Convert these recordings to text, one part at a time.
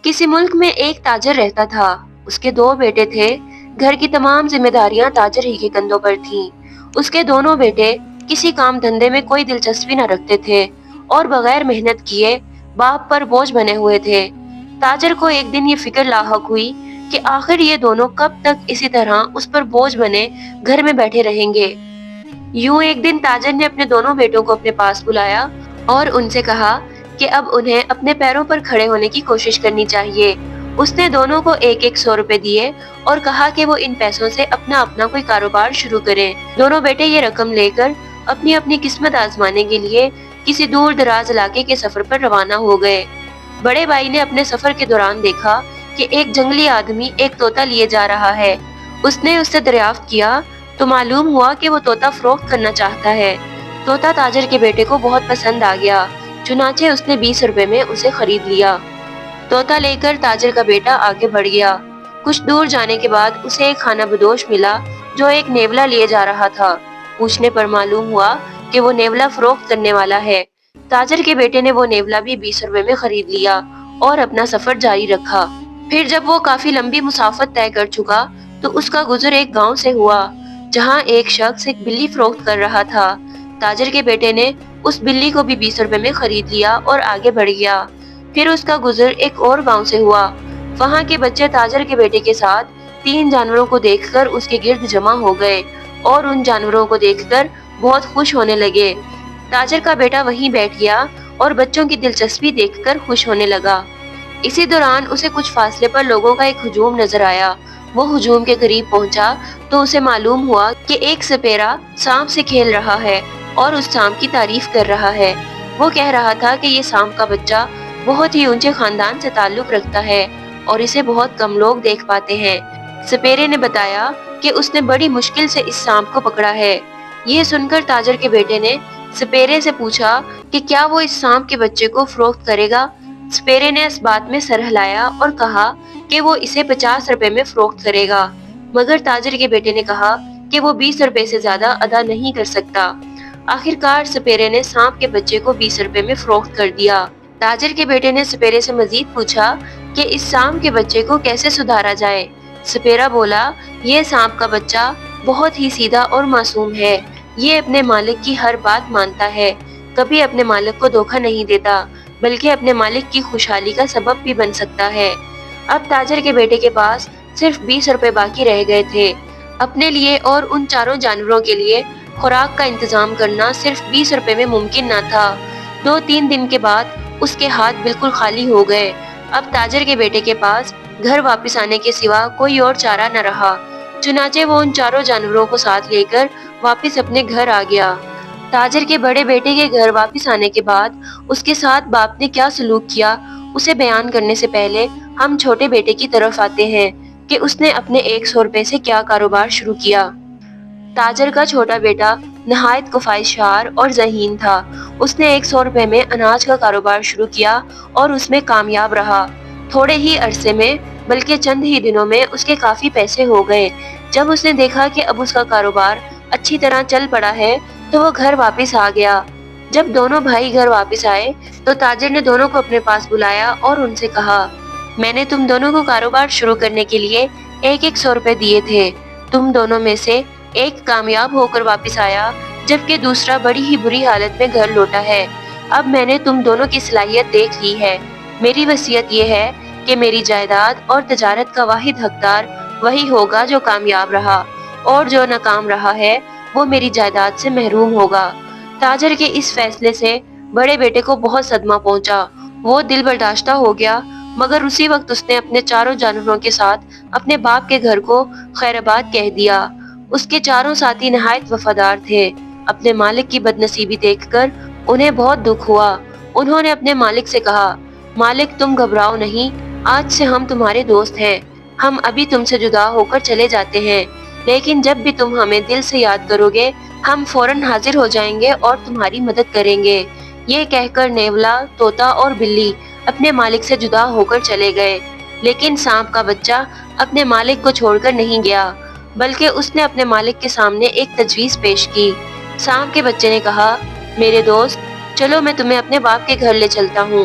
کسی ملک میں ایک تاجر رہتا تھا۔ اس کے دو بیٹے تھے۔ گھر کی تمام ذمہ داریاں تاجر ہی کے کندھوں پر تھیں۔ اس کے دونوں بیٹے کسی کام دھندے میں کوئی دلچسپی نہ رکھتے تھے اور بغیر محنت کیے باپ پر بوجھ بنے ہوئے تھے۔ تاجر کو ایک دن یہ فکر لاحق ہوئی کہ آخر یہ دونوں کب تک اسی طرح اس پر بوجھ بنے گھر میں بیٹھے رہیں گے۔ یوں ایک دن تاجر نے اپنے دونوں بیٹوں کو اپنے پاس بلایا اور ان سے کہا کہ اب انہیں اپنے پیروں پر کھڑے ہونے کی کوشش کرنی چاہیے۔ اس نے دونوں کو 100 روپے دیے اور کہا کہ وہ ان پیسوں سے اپنا اپنا کوئی کاروبار شروع کریں۔ دونوں بیٹے یہ رقم لے کر اپنی اپنی قسمت آزمانے کے لیے کسی دور دراز علاقے کے سفر پر روانہ ہو گئے۔ بڑے بھائی نے اپنے سفر کے دوران دیکھا کہ ایک جنگلی آدمی ایک طوطا لیے جا رہا ہے۔ اس نے اس سے دریافت کیا تو معلوم ہوا کہ وہ طوطا فروخت کرنا چاہتا ہے۔ طوطا تاجر کے بیٹے کو بہت پسند آ گیا، چنانچہ اس نے 20 روپے میں اسے خرید لیا۔ طوطا لے کر تاجر کا بیٹا آگے بڑھ گیا۔ کچھ دور جانے کے بعد اسے ایک خانہ بدوش ملا جو ایک نیولا لیے جا رہا تھا۔ پوچھنے پر معلوم ہوا کہ وہ نیولا فروخت کرنے والا ہے۔ تاجر کے بیٹے نے وہ نیولا بھی 20 روپے میں خرید لیا اور اپنا سفر جاری رکھا۔ پھر جب وہ کافی لمبی مسافت طے کر چکا تو اس کا گزر ایک گاؤں سے ہوا جہاں ایک شخص ایک بلی فروخت کر رہا تھا۔ تاجر کے بیٹے نے اس بلی کو بھی 20 روپے میں خرید لیا اور آگے بڑھ گیا۔ پھر اس کا گزر ایک اور گاؤں سے ہوا۔ وہاں کے بچے تاجر کے بیٹے کے ساتھ 3 جانوروں کو دیکھ کر اس کے گرد جمع ہو گئے اور ان جانوروں کو دیکھ کر بہت خوش ہونے لگے۔ تاجر کا بیٹا وہیں بیٹھ گیا اور بچوں کی دلچسپی دیکھ کر خوش ہونے لگا۔ اسی دوران اسے کچھ فاصلے پر لوگوں کا ایک ہجوم نظر آیا۔ وہ ہجوم کے قریب پہنچا تو اسے معلوم ہوا کہ ایک سپیرا سانپ سے کھیل رہا ہے اور اس سانپ کی تعریف کر رہا ہے۔ وہ کہہ رہا تھا کہ یہ سانپ کا بچہ بہت ہی اونچے خاندان سے تعلق رکھتا ہے اور اسے بہت کم لوگ دیکھ پاتے ہیں۔ سپیرے نے بتایا کہ اس نے بڑی مشکل سے اس سانپ کو پکڑا ہے۔ یہ سن کر تاجر کے بیٹے نے سپیرے سے پوچھا کہ کیا وہ اس سانپ کے بچے کو فروخت کرے گا۔ سپیرے نے اس بات میں سر ہلایا اور کہا کہ وہ اسے 50 روپے میں فروخت کرے گا، مگر تاجر کے بیٹے نے کہا کہ وہ 20 روپے سے زیادہ ادا نہیں کر سکتا۔ آخر کار سپیرے نے سانپ کے بچے کو 20 روپے میں فروخت کر دیا۔ تاجر کے بیٹے نے سپیرے سے مزید پوچھا کہ اس سانپ کے بچے کو کیسے سدھارا جائے۔ سپیرا بولا، یہ سانپ کا بچہ بہت ہی سیدھا اور معصوم ہے۔ یہ اپنے مالک کی ہر بات مانتا ہے، کبھی اپنے مالک کو دھوکہ نہیں دیتا، بلکہ اپنے مالک کی خوشحالی کا سبب بھی بن سکتا ہے۔ اب تاجر کے بیٹے کے پاس صرف 20 روپے باقی رہ گئے تھے۔ اپنے لیے اور ان چاروں جانوروں کے لیے خوراک کا انتظام کرنا صرف 20 روپے میں ممکن نہ تھا۔ 2-3 دن کے بعد اس کے ہاتھ بالکل خالی ہو گئے۔ اب تاجر کے بیٹے کے پاس گھر واپس آنے کے سوا کوئی اور چارہ نہ رہا، چنانچہ وہ ان چاروں جانوروں کو ساتھ لے کر واپس اپنے گھر آ گیا۔ تاجر کے بڑے بیٹے کے گھر واپس آنے کے بعد اس کے ساتھ باپ نے کیا سلوک کیا، اسے بیان کرنے سے پہلے ہم چھوٹے بیٹے کی طرف آتے ہیں کہ اس نے اپنے 100 روپے سے کیا کاروبار شروع کیا۔ تاجر کا چھوٹا بیٹا نہایت کفائشار اور ذہین تھا۔ اس نے 100 روپے میں اناج کا کاروبار شروع کیا اور اس میں کامیاب رہا۔ تھوڑے ہی عرصے میں بلکہ چند ہی دنوں میں اس کے کافی پیسے ہو گئے۔ جب اس نے دیکھا کہ اب اس کا کاروبار اچھی طرح چل پڑا ہے تو وہ گھر واپس آ گیا۔ جب دونوں بھائی گھر واپس آئے تو تاجر نے دونوں کو اپنے پاس بلایا اور ان سے کہا، میں نے تم دونوں کو کاروبار شروع کرنے کے لیے 100 روپے دیے تھے۔ تم دونوں میں سے ایک کامیاب ہو کر واپس آیا جبکہ دوسرا بڑی ہی بری حالت میں گھر لوٹا ہے۔ اب میں نے تم دونوں کی صلاحیت دیکھ لی ہے۔ میری وصیت یہ ہے کہ میری جائیداد اور تجارت کا واحد حقدار وہی ہوگا جو کامیاب رہا، اور جو ناکام رہا ہے وہ میری جائیداد سے محروم ہوگا۔ تاجر کے اس فیصلے سے بڑے بیٹے کو بہت صدمہ پہنچا۔ وہ دل برداشتہ ہو گیا، مگر اسی وقت اس نے اپنے چاروں جانوروں کے ساتھ اپنے باپ کے گھر کو خیر آباد کہہ دیا۔ اس کے چاروں ساتھی نہایت وفادار تھے۔ اپنے مالک کی بد نصیبی دیکھ کر انہیں بہت دکھ ہوا۔ انہوں نے اپنے مالک سے کہا، مالک تم گھبراؤ نہیں، آج سے ہم تمہارے دوست ہیں۔ ہم ابھی تم سے جدا ہو کر چلے جاتے ہیں، لیکن جب بھی تم ہمیں دل سے یاد کرو گے ہم فوراً حاضر ہو جائیں گے اور تمہاری مدد کریں گے۔ یہ کہہ کر نیولا، طوطا اور بلی اپنے مالک سے جدا ہو کر چلے گئے، لیکن سانپ کا بچہ اپنے مالک کو چھوڑ کر نہیں گیا، بلکہ اس نے اپنے مالک کے سامنے ایک تجویز پیش کی۔ سانپ کے بچے نے کہا، میرے دوست چلو میں تمہیں اپنے باپ کے گھر لے چلتا ہوں،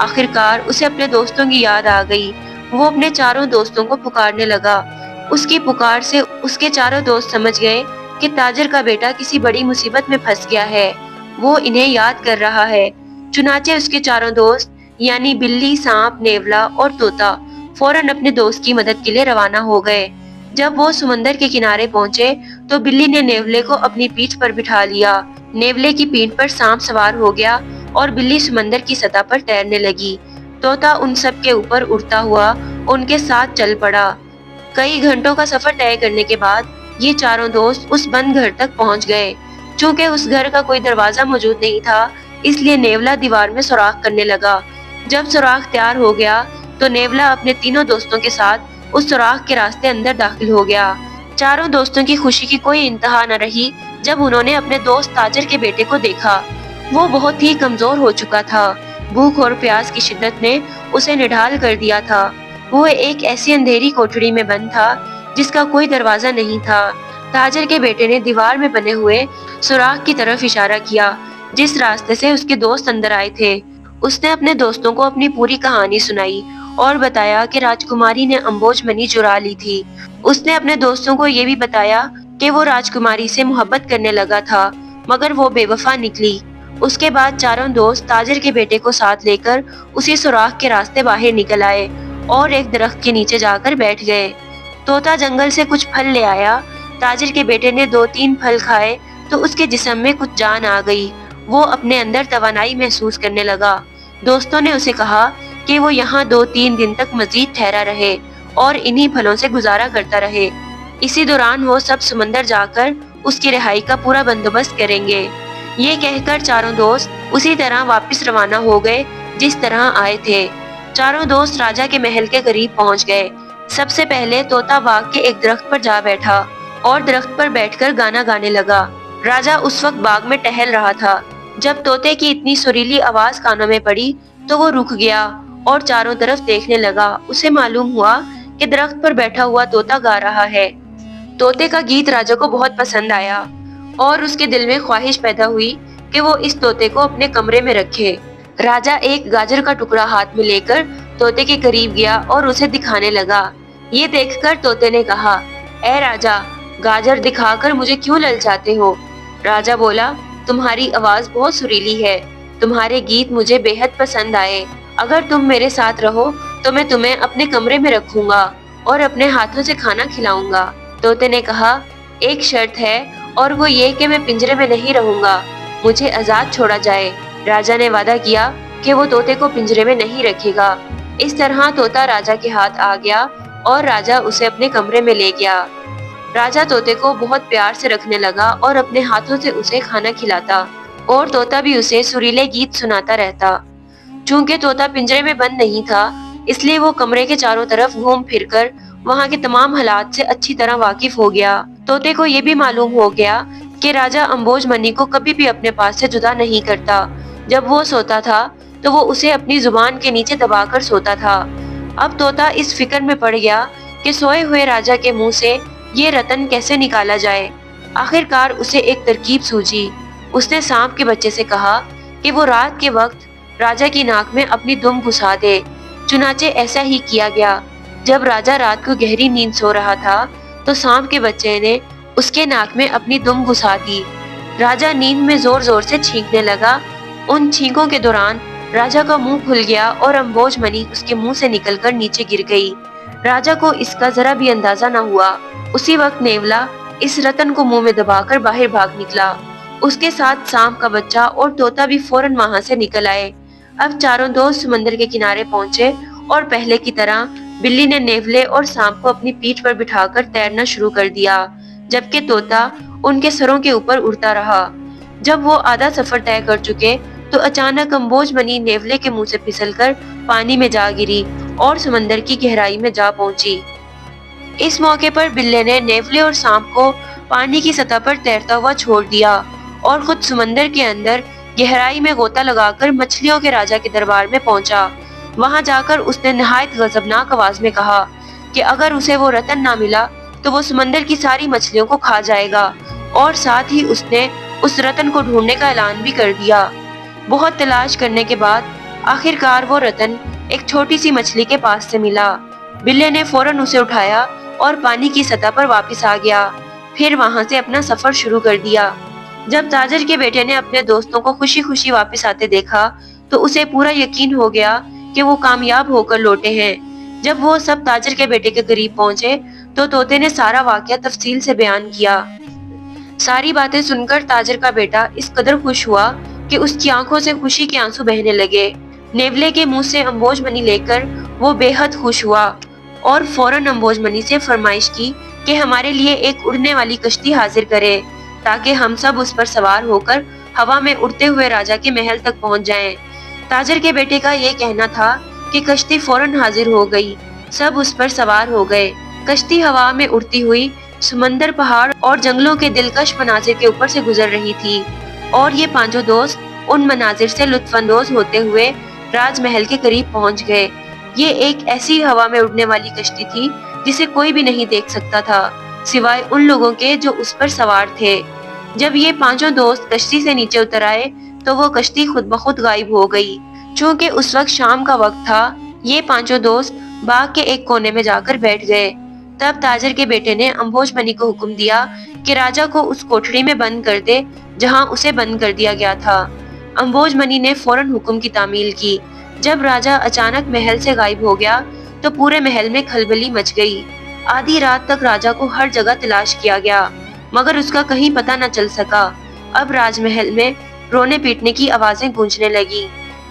آخرکار اسے اپنے دوستوں کی یاد آ گئی۔ وہ اپنے چاروں دوستوں کو پکارنے لگا۔ اس کی پکار سے اس کے چاروں دوست سمجھ گئے کہ تاجر کا بیٹا کسی بڑی مصیبت میں پھنس گیا ہے، وہ انہیں یاد کر رہا ہے۔ چنانچہ اس کے چاروں دوست یعنی بلی، سانپ، نیولا اور طوطا فوراً اپنے دوست کی مدد کے لیے روانہ ہو گئے۔ جب وہ سمندر کے کنارے پہنچے تو بلی نے نیولے کو اپنی پیٹھ پر بٹھا لیا۔ نیولے کی پیٹھ پر سانپ سوار ہو گیا اور بلی سمندر کی سطح پر تیرنے لگی۔ طوطا ان سب کے اوپر اڑتا ہوا ان کے ساتھ چل پڑا۔ کئی گھنٹوں کا سفر طے کرنے کے بعد یہ چاروں دوست اس بند گھر تک پہنچ گئے۔ چونکہ اس گھر کا کوئی دروازہ موجود نہیں تھا، اس لیے نیولا دیوار میں سوراخ کرنے لگا۔ جب سوراخ تیار ہو گیا تو نیولا اپنے تینوں دوستوں کے ساتھ اس سوراخ کے راستے اندر داخل ہو گیا۔ چاروں دوستوں کی خوشی کی کوئی انتہا نہ رہی جب انہوں نے اپنے دوست تاجر کے بیٹے کو دیکھا۔ وہ بہت ہی کمزور ہو چکا تھا، بھوک اور پیاس کی شدت نے اسے نڈھال کر دیا تھا۔ وہ ایک ایسی اندھیری کوٹڑی میں بند تھا جس کا کوئی دروازہ نہیں تھا۔ تاجر کے بیٹے نے دیوار میں بنے ہوئے سوراخ کی طرف اشارہ کیا جس راستے سے اس کے دوست اندر آئے تھے۔ اس نے اپنے دوستوں کو اپنی پوری کہانی سنائی اور بتایا کہ راجکماری نے امبوج منی چرا لی تھی۔ اس نے اپنے دوستوں کو یہ بھی بتایا کہ وہ راجکماری سے محبت کرنے لگا تھا مگر وہ بے وفا نکلی۔ اس کے بعد چاروں دوست تاجر کے بیٹے کو ساتھ لے کر اسی سوراخ کے راستے باہر نکل آئے اور ایک درخت کے نیچے جا کر بیٹھ گئے۔ طوطا جنگل سے کچھ پھل لے آیا۔ تاجر کے بیٹے نے 2-3 پھل کھائے تو اس کے جسم میں کچھ جان آ گئی۔ وہ اپنے اندر توانائی محسوس کرنے لگا۔ دوستوں نے اسے کہا کہ وہ یہاں 2-3 دن تک مزید ٹھہرا رہے اور انہی پھلوں سے گزارا کرتا رہے۔ اسی دوران وہ سب سمندر جا کر اس کی رہائی کا پورا بندوبست کریں گے۔ یہ کہہ کر چاروں دوست اسی طرح واپس روانہ ہو گئے جس طرح آئے تھے۔ چاروں دوست راجا کے محل کے قریب پہنچ گئے۔ سب سے پہلے طوطا باغ کے ایک درخت پر جا بیٹھا اور درخت پر بیٹھ کر گانا گانے لگا۔ راجا اس وقت باغ میں ٹہل رہا تھا۔ جب طوطے کی اتنی سریلی آواز کانوں میں پڑی تو وہ رک گیا اور چاروں طرف دیکھنے لگا۔ اسے معلوم ہوا کہ درخت پر بیٹھا ہوا طوطا گا رہا ہے۔ طوطے کا گیت راجا کو بہت پسند آیا اور اس کے دل میں خواہش پیدا ہوئی کہ وہ اس طوطے کو اپنے کمرے میں رکھے۔ راجا ایک گاجر کا ٹکڑا ہاتھ میں لے کر طوطے کے قریب گیا اور اسے دکھانے لگا۔ یہ دیکھ کر طوطے نے کہا، اے راجا، گاجر دکھا کر مجھے کیوں للچاتے ہو؟ راجا بولا، تمہاری آواز بہت سریلی ہے، تمہارے گیت مجھے بے حد پسند آئے۔ اگر تم میرے ساتھ رہو تو میں تمہیں اپنے کمرے میں رکھوں گا اور اپنے ہاتھوں سے کھانا کھلاؤں گا۔ طوطے نے کہا، ایک شرط ہے اور وہ یہ کہ میں پنجرے میں نہیں رہوں گا، مجھے آزاد چھوڑا جائے۔ راجا نے وعدہ کیا کہ وہ طوطے کو پنجرے میں نہیں رکھے گا۔ اس طرح طوطا راجا کے ہاتھ آ گیا اور راجا اسے اپنے کمرے میں لے گیا۔ راجا طوطے کو بہت پیار سے رکھنے لگا اور اپنے ہاتھوں سے اسے کھانا کھلاتا اور طوطا بھی اسے سریلے گیت سناتا رہتا۔ چونکہ طوطا پنجرے میں بند نہیں تھا اس لیے وہ کمرے کے چاروں طرف گھوم پھر کر وہاں کے تمام حالات سے اچھی طرح واقف ہو گیا۔ طوطے کو یہ بھی معلوم ہو گیا کہ راجا امبوج منی کو کبھی بھی اپنے پاس سے جدا نہیں کرتا۔ جب وہ سوتا تھا تو وہ اسے اپنی زبان کے نیچے دبا کر سوتا تھا۔ اب طوطا اس فکر میں پڑ گیا کہ سوئے ہوئے راجا کے منہ سے یہ رتن کیسے نکالا جائے۔ آخرکار اسے ایک ترکیب سوجی۔ اس نے سانپ کے بچے سے کہا کہ وہ رات کے وقت راجا کی ناک میں اپنی دم گھسا دے۔ چنانچہ ایسا ہی کیا گیا۔ جب راجا رات کو گہری نیند سو رہا تھا تو سانپ کے بچے نے اس کے ناک میں اپنی دم گھسا دی۔ راجا نیند میں زور زور سے چھینکنے لگا۔ ان چھینکوں کے دوران راجا کا منہ کھل گیا اور امبوج منی اس کے منہ سے نکل کر نیچے گر گئی۔ راجا کو اس کا ذرا بھی اندازہ نہ ہوا۔ اسی وقت نیولا اس رتن کو منہ میں دبا کر باہر بھاگ نکلا۔ اس کے ساتھ سانپ کا بچہ اور طوطا بھی فوراً وہاں سے نکل آئے۔ اب چاروں دوست سمندر کے کنارے پہنچے اور پہلے کی طرح بلی نے نیولے اور سانپ کو اپنی پیٹھ پر بٹھا کر تیرنا شروع کر دیا جبکہ طوطا ان کے سروں کے اوپر اڑتا رہا۔ جب وہ آدھا سفر طے کر چکے تو اچانک امبوج منی نیولے کے منہ سے پھسل کر پانی میں جا گری اور سمندر کی گہرائی میں جا پہنچی۔ اس موقع پر بلے نے نیولے اور سانپ کو پانی کی سطح پر تیرتا ہوا چھوڑ دیا اور خود سمندر کے اندر گہرائی میں غوطہ لگا کر مچھلیوں کے راجا کے دربار میں پہنچا۔ وہاں جا کر اس نے نہایت غضبناک آواز میں کہا کہ اگر اسے وہ رتن نہ ملا تو وہ سمندر کی ساری مچھلیوں کو کھا جائے گا، اور ساتھ ہی اس نے اس رتن کو ڈھونڈنے کا اعلان بھی کر دیا۔ بہت تلاش کرنے کے بعد آخر کار وہ رتن ایک چھوٹی سی مچھلی کے پاس سے ملا۔ بلے نے فوراً اسے اٹھایا اور پانی کی سطح پر واپس آ گیا، پھر وہاں سے اپنا سفر شروع کر دیا۔ جب تاجر کے بیٹے نے اپنے دوستوں کو خوشی خوشی واپس آتے دیکھا تو اسے پورا یقین ہو گیا کہ وہ کامیاب ہو کر لوٹے ہیں۔ جب وہ سب تاجر کے بیٹے کے قریب پہنچے تو طوطے نے سارا واقعہ تفصیل سے بیان کیا۔ ساری باتیں سن کر تاجر کا بیٹا اس قدر خوش ہوا کہ اس کی آنکھوں سے خوشی کے آنسو بہنے لگے۔ نیولے کے منہ سے امبوج منی لے کر وہ بے حد خوش ہوا اور فوراً امبوج منی سے فرمائش کی کہ ہمارے لیے ایک اڑنے والی کشتی حاضر کرے تاکہ ہم سب اس پر سوار ہو کر ہوا میں اڑتے ہوئے راجا کے محل تک پہنچ جائیں۔ تاجر کے بیٹے کا یہ کہنا تھا کہ کشتی فوراً حاضر ہو گئی۔ سب اس پر سوار ہو گئے۔ کشتی ہوا میں اڑتی ہوئی سمندر، پہاڑ اور جنگلوں کے دلکش مناظر کے اوپر سے گزر رہی تھی، اور یہ پانچوں دوست ان مناظر سے لطف اندوز ہوتے ہوئے راج محل کے قریب پہنچ گئے۔ یہ ایک ایسی ہوا میں اڑنے والی کشتی تھی جسے کوئی بھی نہیں دیکھ سکتا تھا سوائے ان لوگوں کے جو اس پر سوار تھے۔ جب یہ پانچوں دوست کشتی سے نیچے اتر آئے تو وہ کشتی خود بخود غائب ہو گئی۔ چونکہ اس وقت شام کا وقت تھا، یہ پانچوں دوست باغ کے ایک کونے میں جا کر بیٹھ گئے۔ تب تاجر کے بیٹے نے امبوج منی کو حکم دیا کہ راجا کو اس کوٹھڑی میں بند کر دے جہاں اسے بند کر دیا گیا تھا۔ امبوج منی نے فوراً حکم کی تعمیل کی۔ جب راجا اچانک محل سے غائب ہو گیا تو پورے محل میں کھلبلی مچ گئی۔ آدھی رات تک راجا کو ہر جگہ تلاش کیا گیا مگر اس کا کہیں پتہ نہ چل سکا۔ اب راج محل میں رونے پیٹنے کی آوازیں گونجنے لگی۔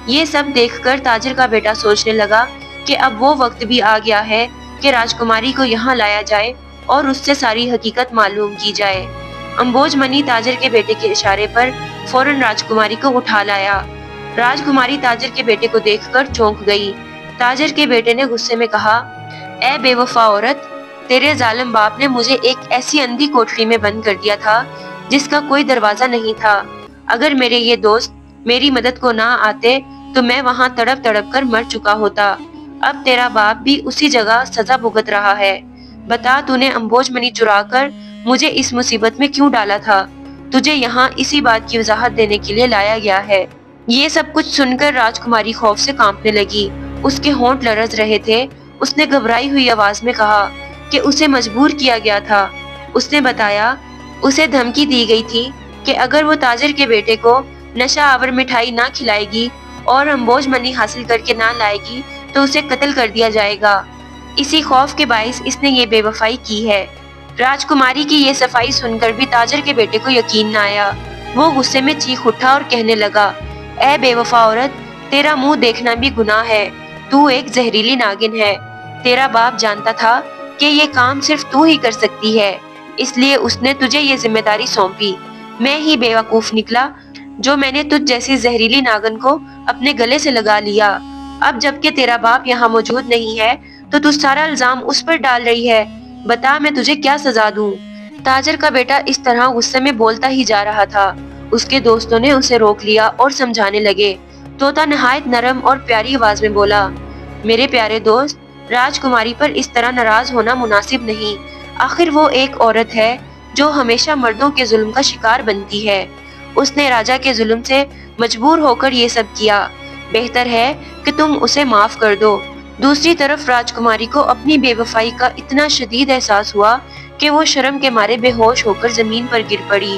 یہ سب دیکھ کر تاجر کا بیٹا سوچنے لگا کہ اب وہ وقت بھی آ گیا ہے کہ راجکماری کو یہاں لایا جائے اور اس سے ساری حقیقت معلوم کی جائے۔ امبوج منی تاجر کے بیٹے کے اشارے پر فوراً راجکماری کو اٹھا لایا۔ راجکماری تاجر کے بیٹے کو دیکھ کر چونک گئی۔ تاجر کے بیٹے نے غصے میں کہا، اے بے وفا عورت، تیرے ظالم باپ نے مجھے ایک ایسی اندھی کوٹھڑی میں بند کر دیا تھا جس کا کوئی دروازہ نہیں تھا۔ اگر میرے یہ دوست میری مدد کو نہ آتے تو میں وہاں تڑپ تڑپ کر مر چکا ہوتا۔ اب تیرا باپ بھی اسی جگہ سزا بھگت رہا ہے۔ بتا تو نے امبوج منی چرا کر مجھے اس مصیبت میں کیوں ڈالا تھا؟ تجھے یہاں اسی بات کی وضاحت دینے کے لیے لایا گیا ہے۔ یہ سب کچھ سن کر راجکماری خوف سے کانپنے لگی۔ اس کے ہونٹ لرز رہے تھے۔ اس نے گھبرائی ہوئی آواز میں کہا کہ اسے مجبور کیا گیا تھا۔ اس نے بتایا اسے دھمکی دی گئی تھی کہ اگر وہ تاجر کے بیٹے کو نشہ آور مٹھائی نہ کھلائے گی اور امبوج منی حاصل کر کے نہ لائے گی تو اسے قتل کر دیا جائے گا۔ اسی خوف کے باعث اس نے یہ بے وفائی کی ہے۔ راجکماری کی یہ صفائی سن کر بھی تاجر کے بیٹے کو یقین نہ آیا۔ وہ غصے میں چیخ اٹھا اور کہنے لگا، اے بے وفا عورت، تیرا منہ دیکھنا بھی گناہ ہے۔ تو ایک زہریلی ناگن ہے۔ تیرا باپ جانتا تھا کہ یہ کام صرف تو ہی کر سکتی ہے، اس لیے اس نے تجھے یہ ذمہ داری سونپی۔ میں ہی بے وقوف نکلا جو میں نے تجھ جیسی زہریلی ناگن کو اپنے گلے سے لگا لیا۔ اب جبکہ تیرا باپ یہاں موجود نہیں ہے تو تو سارا الزام اس پر ڈال رہی ہے۔ بتا میں تجھے کیا سزا دوں؟ تاجر کا بیٹا اس طرح غصے میں بولتا ہی جا رہا تھا۔ اس کے دوستوں نے اسے روک لیا اور سمجھانے لگے۔ طوطا نہایت نرم اور پیاری آواز میں بولا، میرے پیارے دوست، راجکماری پر اس طرح ناراض ہونا مناسب نہیں۔ آخر وہ ایک عورت ہے جو ہمیشہ مردوں کے ظلم کا شکار بنتی ہے۔ اس نے راجا کے ظلم سے مجبور ہو کر یہ سب کیا۔ بہتر ہے کہ تم اسے معاف کر دو۔ دوسری طرف راجکماری کو اپنی بے وفائی کا اتنا شدید احساس ہوا کہ وہ شرم کے مارے بے ہوش ہو کر زمین پر گر پڑی۔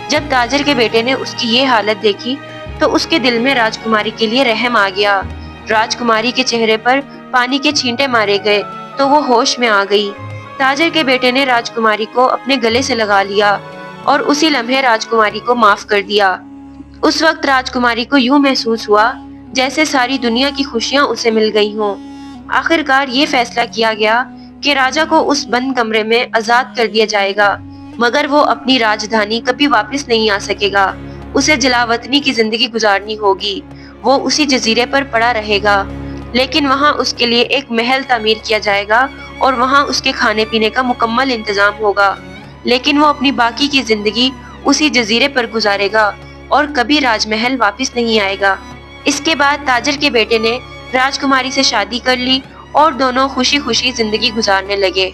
جب تاجر کے بیٹے نے اس کی یہ حالت دیکھی تو اس کے دل میں راجکماری کے لیے رحم آ گیا۔ راجکماری کے چہرے پر پانی کے چھینٹے مارے گئے تو وہ ہوش میں آ گئی۔ تاجر کے بیٹے نے راجکماری کو اپنے گلے سے لگا لیا اور اسی لمحے راجکماری کو معاف کر دیا۔ اس وقت راجکماری کو یوں محسوس ہوا جیسے ساری دنیا کی خوشیاں اسے مل گئی ہوں۔ آخر کار یہ فیصلہ کیا گیا کہ راجا کو اس بند کمرے میں آزاد کر دیا جائے گا، مگر وہ اپنی راجدھانی کبھی واپس نہیں آ سکے گا۔ اسے جلاوطنی کی زندگی گزارنی ہوگی۔ وہ اسی جزیرے پر پڑا رہے گا، لیکن وہاں اس کے لیے ایک محل تعمیر کیا جائے گا اور وہاں اس کے کھانے پینے کا مکمل انتظام ہوگا، لیکن وہ اپنی باقی کی زندگی اسی جزیرے پر گزارے گا اور کبھی راج محل واپس نہیں آئے گا۔ اس کے بعد تاجر کے بیٹے نے راجکماری سے شادی کر لی اور دونوں خوشی خوشی زندگی گزارنے لگے۔